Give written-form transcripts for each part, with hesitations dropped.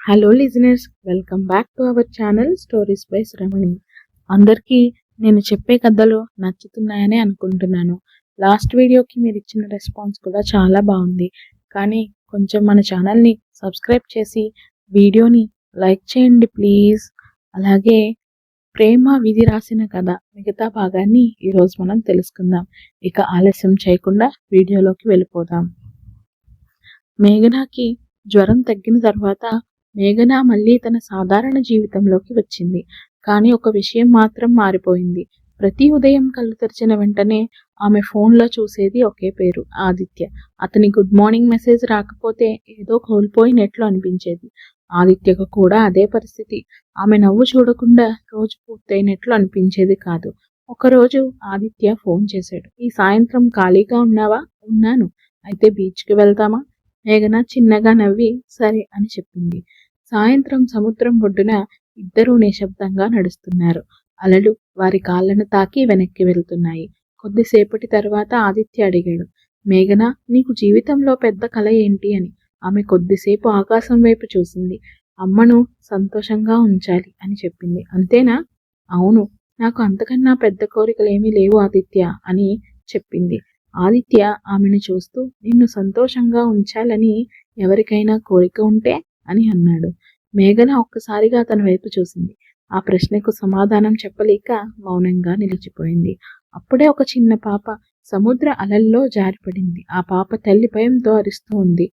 Hello listeners, welcome back to our channel stories by Sravani. అందరికీ నేను చెప్పే కథలు నచ్చుతున్నాయని అనుకుంటున్నాను. లాస్ట్ వీడియోకి మీరు ఇచ్చిన రెస్పాన్స్ కూడా చాలా బాగుంది. కానీ కొంచెం మన ఛానల్ని సబ్స్క్రైబ్ చేసి వీడియోని లైక్ చేయండి ప్లీజ్. అలాగే ప్రేమ విధి రాసిన కథ మిగతా భాగాన్ని ఈరోజు మనం తెలుసుకుందాం. ఇక ఆలస్యం చేయకుండా వీడియోలోకి వెళ్ళిపోదాం. మేఘనాకి జ్వరం తగ్గిన తర్వాత మేఘన మళ్ళీ తన సాధారణ జీవితంలోకి వచ్చింది. కానీ ఒక విషయం మాత్రం మారిపోయింది. ప్రతి ఉదయం కళ్ళు తెరిచిన వెంటనే ఆమె ఫోన్లో చూసేది ఒకే పేరు, ఆదిత్య. అతని గుడ్ మార్నింగ్ మెసేజ్ రాకపోతే ఏదో కోల్పోయినట్లు అనిపించేది. ఆదిత్యకు కూడా అదే పరిస్థితి. ఆమె నవ్వు చూడకుండా రోజు పూర్తయినట్లు అనిపించేది కాదు. ఒకరోజు ఆదిత్య ఫోన్ చేశాడు. ఈ సాయంత్రం ఖాళీగా ఉన్నావా? ఉన్నాను. అయితే బీచ్కి వెళ్తామా? మేఘన చిన్నగా నవ్వి సరే అని చెప్పింది. సాయంత్రం సముద్రం ఒడ్డున ఇద్దరూ నిశ్శబ్దంగా నడుస్తున్నారు. అలలు వారి కాళ్లను తాకి వెనక్కి వెళ్తున్నాయి. కొద్దిసేపటి తర్వాత ఆదిత్య అడిగాడు, మేఘన, నీకు జీవితంలో పెద్ద కల ఏంటి అని. ఆమె కొద్దిసేపు ఆకాశం వైపు చూసింది. అమ్మను సంతోషంగా ఉంచాలి అని చెప్పింది. అంతేనా? అవును, నాకు అంతకన్నా పెద్ద కోరికలేమీ లేవు ఆదిత్య అని చెప్పింది. ఆదిత్య ఆమెను చూస్తూ, నిన్ను సంతోషంగా ఉంచాలని ఎవరికైనా కోరిక ఉంటే అని అన్నాడు. మేఘన ఒక్కసారిగా అతని వైపు చూసింది. ఆ ప్రశ్నకు సమాధానం చెప్పలేక మౌనంగా నిలిచిపోయింది. అప్పుడే ఒక చిన్న పాప సముద్ర అలల్లో జారిపడింది. ఆ పాప తల్లి భయంతో అరుస్తూ ఉంది.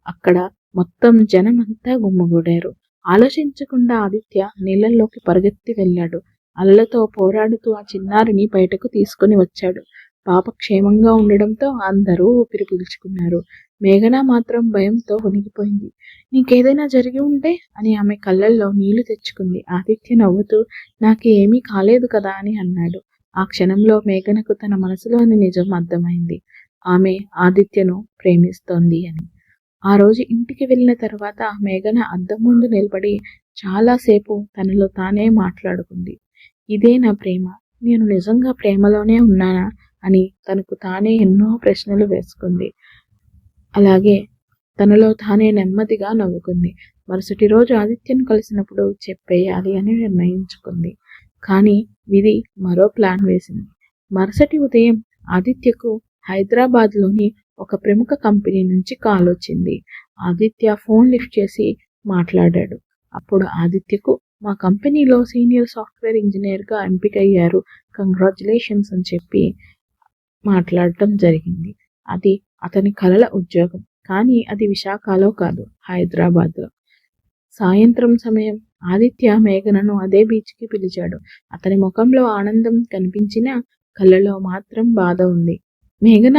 అక్కడ మొత్తం జనమంతా గుమ్మగూడారు. ఆలోచించకుండా ఆదిత్య నీళ్ళల్లోకి పరుగెత్తి వెళ్ళాడు. అలలతో పోరాడుతూ ఆ చిన్నారిని బయటకు తీసుకుని వచ్చాడు. పాప క్షేమంగా ఉండడంతో అందరూ ఊపిరి పీల్చుకున్నారు. మేఘన మాత్రం భయంతో వణికిపోయింది. నీకేదైనా జరిగి ఉంటే అని ఆమె కళ్ళల్లో నీళ్లు తెచ్చుకుంది. ఆదిత్య నవ్వుతూ, నాకు ఏమీ కాలేదు కదా అని అన్నాడు. ఆ క్షణంలో మేఘనకు తన మనసులోని నిజం అర్థమైంది. ఆమె ఆదిత్యను ప్రేమిస్తోంది అని. ఆ రోజు ఇంటికి వెళ్ళిన తర్వాత మేఘన అద్దం ముందు నిలబడి చాలాసేపు తనలో తానే మాట్లాడుకుంది. ఇదే నా ప్రేమ? నేను నిజంగా ప్రేమలోనే ఉన్నానా అని తనకు తానే ఎన్నో ప్రశ్నలు వేసుకుంది. అలాగే తనలో తానే నెమ్మదిగా నవ్వుకుంది. మరుసటి రోజు ఆదిత్యను కలిసినప్పుడు చెప్పేయాలి అని నిర్ణయించుకుంది. కానీ విధి మరో ప్లాన్ వేసింది. మరుసటి ఉదయం ఆదిత్యకు హైదరాబాద్లోని ఒక ప్రముఖ కంపెనీ నుంచి కాల్ వచ్చింది. ఆదిత్య ఫోన్ లిఫ్ట్ చేసి మాట్లాడాడు. అప్పుడు ఆదిత్యకు, మా కంపెనీలో సీనియర్ సాఫ్ట్వేర్ ఇంజనీర్గా ఎంపికయ్యారు, కంగ్రాచులేషన్స్ అని చెప్పి మాట్లాడటం జరిగింది. అది అతని కలల ఉద్యోగం. కానీ అది విశాఖలో కాదు, హైదరాబాద్లో. సాయంత్రం సమయం ఆదిత్య మేఘనను అదే బీచ్కి పిలిచాడు. అతని ముఖంలో ఆనందం కనిపించినా కళ్ళలో మాత్రం బాధ ఉంది. మేఘన,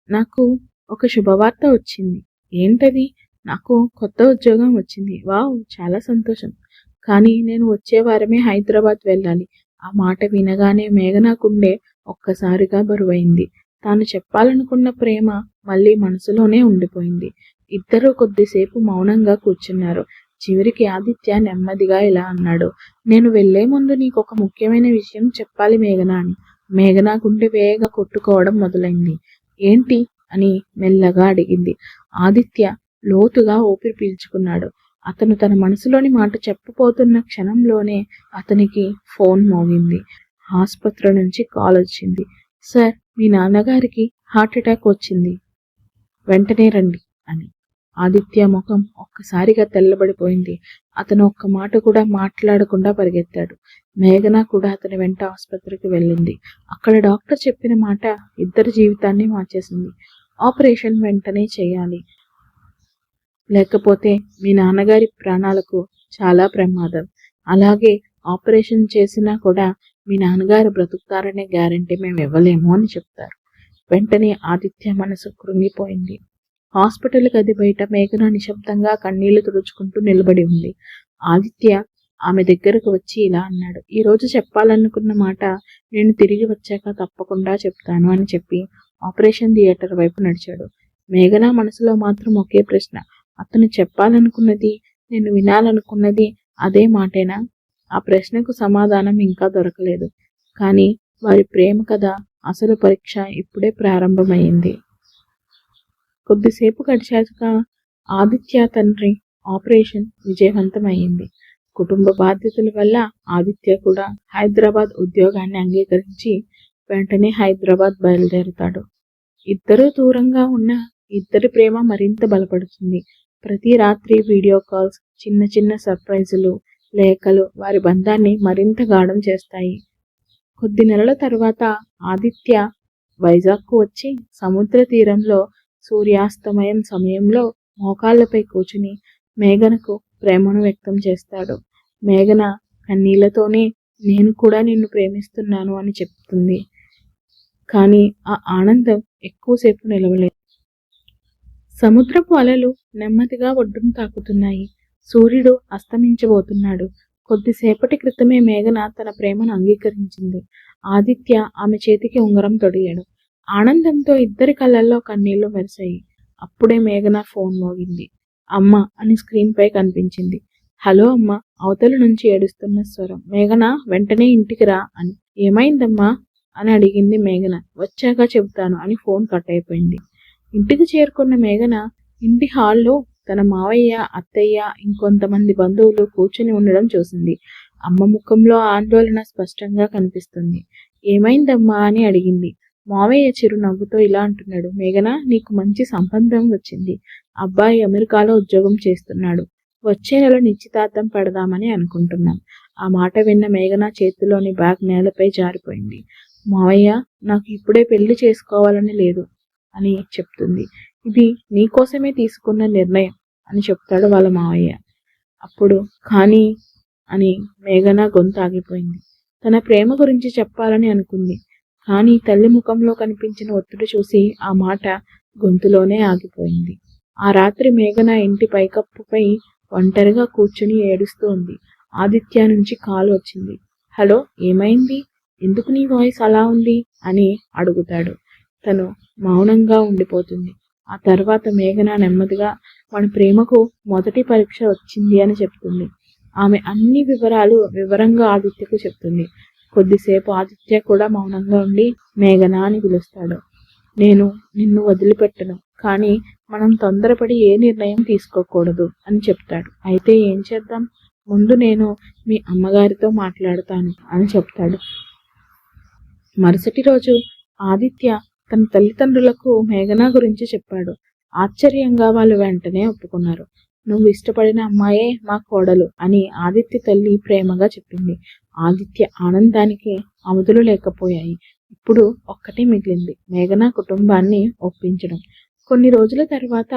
నాకు ఒక శుభవార్త వచ్చింది. ఏంటది? నాకు కొత్త ఉద్యోగం వచ్చింది. వావ్, చాలా సంతోషం. కానీ నేను వచ్చే వారమే హైదరాబాద్ వెళ్ళాలి. ఆ మాట వినగానే మేఘన గుండె ఒక్కసారిగా బరువైంది. తాను చెప్పాలనుకున్న ప్రేమ మళ్ళీ మనసులోనే ఉండిపోయింది. ఇద్దరూ కొద్దిసేపు మౌనంగా కూర్చున్నారు. చివరికి ఆదిత్య నెమ్మదిగా ఇలా అన్నాడు, నేను వెళ్లే ముందు నీకు ఒక ముఖ్యమైన విషయం చెప్పాలి మేఘన అని. మేఘన గుండె వేగంగా కొట్టుకోవడం మొదలైంది. ఏంటి అని మెల్లగా అడిగింది. ఆదిత్య లోతుగా ఊపిరి పీల్చుకున్నాడు. అతను తన మనసులోని మాట చెప్పబోతున్న క్షణంలోనే అతనికి ఫోన్ మోగింది. ఆసుపత్రి నుంచి కాల్ వచ్చింది. సార్, మీ నాన్నగారికి హార్ట్ అటాక్ వచ్చింది, వెంటనే రండి అని. ఆదిత్య ముఖం ఒక్కసారిగా తెల్లబడిపోయింది. అతను ఒక్క మాట కూడా మాట్లాడకుండా పరిగెత్తాడు. మేఘన కూడా అతని వెంట ఆసుపత్రికి వెళ్ళింది. అక్కడ డాక్టర్ చెప్పిన మాట ఇద్దరి జీవితాన్ని మార్చేసింది. ఆపరేషన్ వెంటనే చేయాలి, లేకపోతే మీ నాన్నగారి ప్రాణాలకు చాలా ప్రమాదం. అలాగే ఆపరేషన్ చేసినా కూడా మీ నాన్నగారు బ్రతుకుతారనే గ్యారంటీ మేము ఇవ్వలేము అని చెప్తారు. వెంటనే ఆదిత్య మనసు కృంగిపోయింది. హాస్పిటల్ గది బయట మేఘన నిశ్శబ్దంగా కన్నీళ్లు తుడుచుకుంటూ నిలబడి ఉంది. ఆదిత్య ఆమె దగ్గరకు వచ్చి ఇలా అన్నాడు, ఈ రోజు చెప్పాలనుకున్న మాట నేను తిరిగి వచ్చాక తప్పకుండా చెప్తాను అని చెప్పి ఆపరేషన్ థియేటర్ వైపు నడిచాడు. మేఘన మనసులో మాత్రం ఒకే ప్రశ్న, అతను చెప్పాలనుకున్నది, నేను వినాలనుకున్నది అదే మాటేనా? ఆ ప్రశ్నకు సమాధానం ఇంకా దొరకలేదు. కానీ వారి ప్రేమ కథ అసలు పరీక్ష ఇప్పుడే ప్రారంభమైంది. కొద్దిసేపు గడిచాక ఆదిత్య తండ్రి ఆపరేషన్ విజయవంతమైంది. కుటుంబ బాధ్యతల వల్ల ఆదిత్య కూడా హైదరాబాద్ ఉద్యోగాన్ని అంగీకరించి వెంటనే హైదరాబాద్ బయలుదేరుతాడు. ఇద్దరూ దూరంగా ఉన్న ఇద్దరి ప్రేమ మరింత బలపడుతుంది. ప్రతి రాత్రి వీడియో కాల్స్, చిన్న చిన్న సర్ప్రైజులు, లేఖలు వారి బంధాన్ని మరింత గాఢం చేస్తాయి. కొద్ది నెలల తర్వాత ఆదిత్య వైజాగ్కు వచ్చి సముద్ర తీరంలో సూర్యాస్తమయం సమయంలో మోకాళ్లపై కూర్చుని మేఘనకు ప్రేమను వ్యక్తం చేస్తాడు. మేఘన కన్నీళ్లతోనే నేను కూడా నిన్ను ప్రేమిస్తున్నాను అని చెప్తుంది. కానీ ఆ ఆనందం ఎక్కువసేపు నిలవలేదు. సముద్రపు అలలు నెమ్మదిగా ఒడ్డును తాకుతున్నాయి. సూర్యుడు అస్తమించబోతున్నాడు. కొద్దిసేపటి క్రితమే మేఘన తన ప్రేమను అంగీకరించింది. ఆదిత్య ఆమె చేతికి ఉంగరం తొడిగాడు. ఆనందంతో ఇద్దరి కళ్ళల్లో కన్నీళ్లు మెరిశాయి. అప్పుడే మేఘన ఫోన్ మోగింది. అమ్మ అని స్క్రీన్ పై కనిపించింది. హలో అమ్మ, అవతల నుంచి ఏడుస్తున్న స్వరం. మేఘన, వెంటనే ఇంటికి రా అని. ఏమైందమ్మా అని అడిగింది మేఘన. వచ్చాక చెబుతాను అని ఫోన్ కట్ అయిపోయింది. ఇంటికి చేరుకున్న మేఘన ఇంటి హాల్లో తన మావయ్య, అత్తయ్య, ఇంకొంతమంది బంధువులు కూర్చుని ఉండడం చూసింది. అమ్మ ముఖంలో ఆందోళన స్పష్టంగా కనిపిస్తుంది. ఏమైందమ్మా అని అడిగింది. మావయ్య చిరునవ్వుతో ఇలా అంటున్నాడు. మేఘన, నీకు మంచి సంబంధం వచ్చింది. అబ్బాయి అమెరికాలో ఉద్యోగం చేస్తున్నాడు. వచ్చే నెల నిశ్చితార్థం పెడదామని అనుకుంటున్నాం. ఆ మాట విన్న మేఘన చేతిలోని బ్యాగ్ నేలపై జారిపోయింది. మావయ్య, నాకు ఇప్పుడే పెళ్లి చేసుకోవాలని లేదు అని చెప్తుంది. ఇది నీకోసమే తీసుకున్న నిర్ణయం అని చెప్తాడు వాళ్ళ మావయ్య. అప్పుడు కానీ అని మేఘన గొంతు ఆగిపోయింది. తన ప్రేమ గురించి చెప్పాలని అనుకుంది. కానీ తల్లి ముఖంలో కనిపించిన ఒత్తిడి చూసి ఆ మాట గొంతులోనే ఆగిపోయింది. ఆ రాత్రి మేఘన ఇంటి పైకప్పుపై ఒంటరిగా కూర్చుని ఏడుస్తూ ఉంది. ఆదిత్య నుంచి కాల్ వచ్చింది. హలో, ఏమైంది? ఎందుకు నీ వాయిస్ అలా ఉంది అని అడుగుతాడు. తను మౌనంగా ఉండిపోతుంది. ఆ తర్వాత మేఘన నెమ్మదిగా మన ప్రేమకు మొదటి పరీక్ష వచ్చింది అని చెప్తుంది. ఆమె అన్ని వివరంగా ఆదిత్యకు చెప్తుంది. కొద్దిసేపు ఆదిత్య కూడా మౌనంగా ఉండి మేఘన అని పిలుస్తాడు. నేను నిన్ను వదిలిపెట్టను, కానీ మనం తొందరపడి ఏ నిర్ణయం తీసుకోకూడదు అని చెప్తాడు. అయితే ఏం చేద్దాం? ముందు నేను మీ అమ్మగారితో మాట్లాడతాను అని చెప్తాడు. మరుసటి రోజు ఆదిత్య తన తల్లిదండ్రులకు మేఘన గురించి చెప్పాడు. ఆశ్చర్యంగా వాళ్ళు వెంటనే ఒప్పుకున్నారు. నువ్వు ఇష్టపడిన అమ్మాయే మా కోడలు అని ఆదిత్య తల్లి ప్రేమగా చెప్పింది. ఆదిత్య ఆనందానికి అవధులు లేకపోయాయి. ఇప్పుడు ఒక్కటే మిగిలింది, మేఘన కుటుంబాన్ని ఒప్పించడం. కొన్ని రోజుల తర్వాత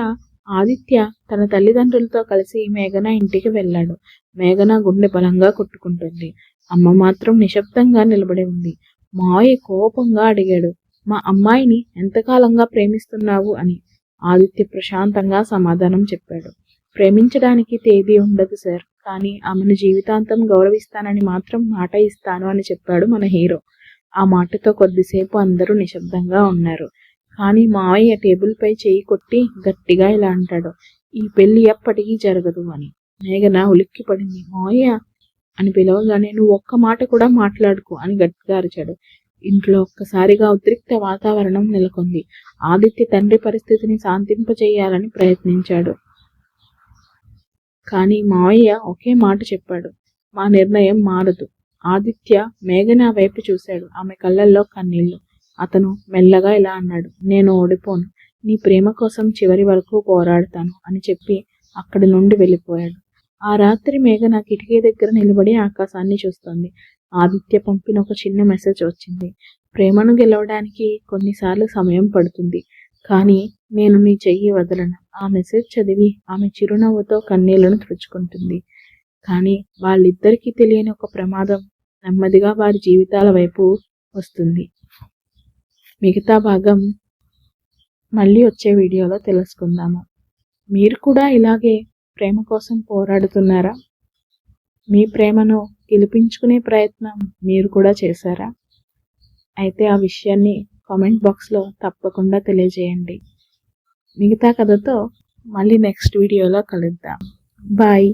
ఆదిత్య తన తల్లిదండ్రులతో కలిసి మేఘన ఇంటికి వెళ్ళాడు. మేఘన గుండె బలంగా కొట్టుకుంటుంది. అమ్మ మాత్రం నిశ్శబ్దంగా నిలబడి ఉంది. మావయ్య కోపంగా అడిగాడు, మా అమ్మాయిని ఎంతకాలంగా ప్రేమిస్తున్నావు అని. ఆదిత్య ప్రశాంతంగా సమాధానం చెప్పాడు. ప్రేమించడానికి తేదీ ఉండదు సార్, కానీ ఆమెను జీవితాంతం గౌరవిస్తానని మాత్రం మాట ఇస్తాను అని చెప్పాడు మన హీరో. ఆ మాటతో కొద్దిసేపు అందరూ నిశ్శబ్దంగా ఉన్నారు. కానీ మావయ్య టేబుల్ పై చేయి కొట్టి గట్టిగా ఇలా అంటాడు, ఈ పెళ్లి ఎప్పటికీ జరగదు అని. మేఘన ఉలిక్కి పడింది. మావయ్య అని పిలవగానే నువ్వు ఒక్క మాట కూడా మాట్లాడుకో అని గట్టిగా అరిచాడు. ఇంట్లో ఒక్కసారిగా ఉద్రిక్త వాతావరణం నెలకొంది. ఆదిత్య తండ్రి పరిస్థితిని శాంతింపచేయాలని ప్రయత్నించాడు. కానీ మావయ్య ఒకే మాట చెప్పాడు, మా నిర్ణయం మారదు. ఆదిత్య మేఘన వైపు చూశాడు. ఆమె కళ్ళల్లో కన్నీళ్లు. అతను మెల్లగా ఇలా అన్నాడు, నేను ఓడిపోను. నీ ప్రేమ కోసం చివరి వరకు పోరాడతాను అని చెప్పి అక్కడి నుండి వెళ్ళిపోయాడు. ఆ రాత్రి మేఘన కిటికీ దగ్గర నిలబడి ఆకాశాన్ని చూస్తోంది. ఆదిత్య పంపిన ఒక చిన్న మెసేజ్ వచ్చింది. ప్రేమను గెలవడానికి కొన్నిసార్లు సమయం పడుతుంది, కానీ నేను నీ చెయ్యి వదలను. ఆ మెసేజ్ చదివి ఆమె చిరునవ్వుతో కన్నీళ్లను తుడుచుకుంటుంది. కానీ వాళ్ళిద్దరికీ తెలియని ఒక ప్రమాదం నెమ్మదిగా వారి జీవితాల వైపు వస్తుంది. మిగతా భాగం మళ్ళీ వచ్చే వీడియోలో తెలుసుకుందాము. మీరు కూడా ఇలాగే ప్రేమ కోసం పోరాడుతున్నారా? మీ ప్రేమను గెలిపించుకునే ప్రయత్నం మీరు కూడా చేశారా? అయితే ఆ విషయాన్ని కామెంట్ బాక్స్లో తప్పకుండా తెలియజేయండి. మిగతా కథతో మళ్ళీ నెక్స్ట్ వీడియోలో కలుద్దాం. బాయ్.